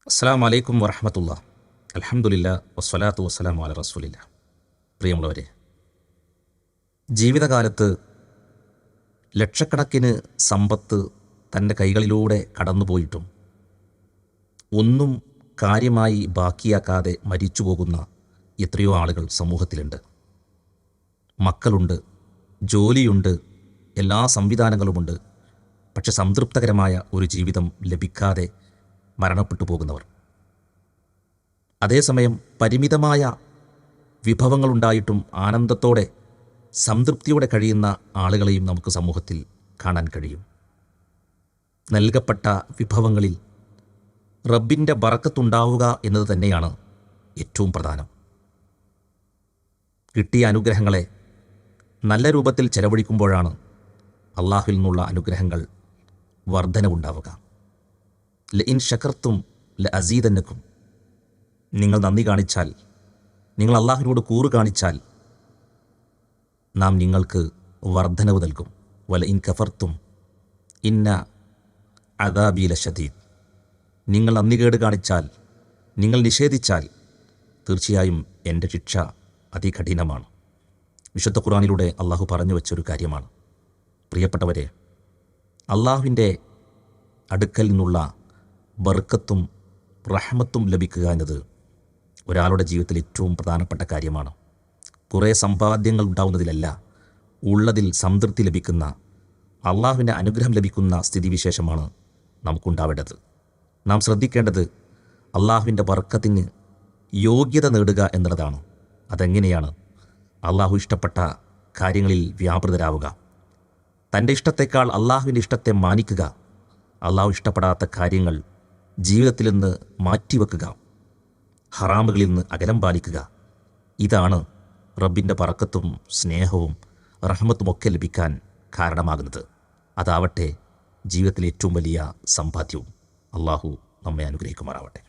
അസ്സലാമു അലൈക്കും വറഹ്മത്തുള്ളാഹി. അൽഹംദുലില്ലാഹ് വസ്സലാത്തു വസ്സലാമു അലാ റസൂലില്ലാഹ്. പ്രിയമുള്ളവരെ, ജീവിതകാലത്ത് ലക്ഷക്കണക്കിന് സമ്പത്ത് തൻ്റെ കൈകളിലൂടെ കടന്നുപോയിട്ടും ഒന്നും കാര്യമായി ബാക്കിയാക്കാതെ മരിച്ചു പോകുന്ന എത്രയോ ആളുകൾ സമൂഹത്തിലുണ്ട്. മക്കളുണ്ട്, ജോലിയുണ്ട്, എല്ലാ സംവിധാനങ്ങളുമുണ്ട്. പക്ഷെ സംതൃപ്തകരമായ ഒരു ജീവിതം ലഭിക്കാതെ മരണപ്പെട്ടു പോകുന്നവർ. അതേസമയം പരിമിതമായ വിഭവങ്ങളുണ്ടായിട്ടും ആനന്ദത്തോടെ സംതൃപ്തിയോടെ കഴിയുന്ന ആളുകളെയും നമുക്ക് സമൂഹത്തിൽ കാണാൻ കഴിയും. നൽകപ്പെട്ട വിഭവങ്ങളിൽ റബ്ബിൻ്റെ ബറക്കത്തുണ്ടാവുക എന്നത് തന്നെയാണ് ഏറ്റവും പ്രധാനം. കിട്ടിയ അനുഗ്രഹങ്ങളെ നല്ല രൂപത്തിൽ ചെലവഴിക്കുമ്പോഴാണ് അള്ളാഹുവിൽ നിന്നുള്ള അനുഗ്രഹങ്ങൾ വർധനവുണ്ടാവുക. ലഇൻ ശകർത്തും ലഅസീദന്നക്കും, നിങ്ങൾ നന്ദി കാണിച്ചാൽ, നിങ്ങൾ അള്ളാഹുവിനോട് കൂറ് കാണിച്ചാൽ നാം നിങ്ങൾക്ക് വർധനവ് നൽകും. വലഇൻ കഫർത്തും ഇന്ന അദാബി ലശദീദ്, നിങ്ങൾ നന്ദികേട് കാണിച്ചാൽ, നിങ്ങൾ നിഷേധിച്ചാൽ തീർച്ചയായും എൻ്റെ ശിക്ഷ അതികഠിനമാണ്. വിശുദ്ധ ഖുർആനിലൂടെ അള്ളാഹു പറഞ്ഞു വെച്ചൊരു കാര്യമാണ്. പ്രിയപ്പെട്ടവരെ, അള്ളാഹുവിൻ്റെ അടുക്കൽ നിന്നുള്ള ബർക്കത്തും റഹ്മത്തും ലഭിക്കുക എന്നത് ഒരാളുടെ ജീവിതത്തിൽ ഏറ്റവും പ്രധാനപ്പെട്ട കാര്യമാണ്. കുറേ സമ്പാദ്യങ്ങൾ ഉണ്ടാവുന്നതിലല്ല, ഉള്ളതിൽ സംതൃപ്തി ലഭിക്കുന്ന, അള്ളാഹുവിൻ്റെ അനുഗ്രഹം ലഭിക്കുന്ന സ്ഥിതിവിശേഷമാണ് നമുക്കുണ്ടാവേണ്ടത്. നാം ശ്രദ്ധിക്കേണ്ടത് അള്ളാഹുവിൻ്റെ ബർക്കത്തിന് യോഗ്യത നേടുക എന്നുള്ളതാണ്. അതെങ്ങനെയാണ്? അള്ളാഹു ഇഷ്ടപ്പെട്ട കാര്യങ്ങളിൽ വ്യാപൃതരാവുക, തൻ്റെ ഇഷ്ടത്തെക്കാൾ അള്ളാഹുവിൻ്റെ ഇഷ്ടത്തെ മാനിക്കുക, അള്ളാഹു ഇഷ്ടപ്പെടാത്ത കാര്യങ്ങൾ ജീവിതത്തിൽ നിന്ന് മാറ്റിവെക്കുക, ഹറാമുകളിൽ നിന്ന് അകലം പാലിക്കുക. ഇതാണ് റബ്ബിൻ്റെ ബറക്കത്തും സ്നേഹവും റഹ്മത്തുമൊക്കെ ലഭിക്കാൻ കാരണമാകുന്നത്. അതാവട്ടെ ജീവിതത്തിലെ ഏറ്റവും വലിയ സമ്പാദ്യവും. അള്ളാഹു നമ്മെ അനുഗ്രഹിക്കുമാറാവട്ടെ.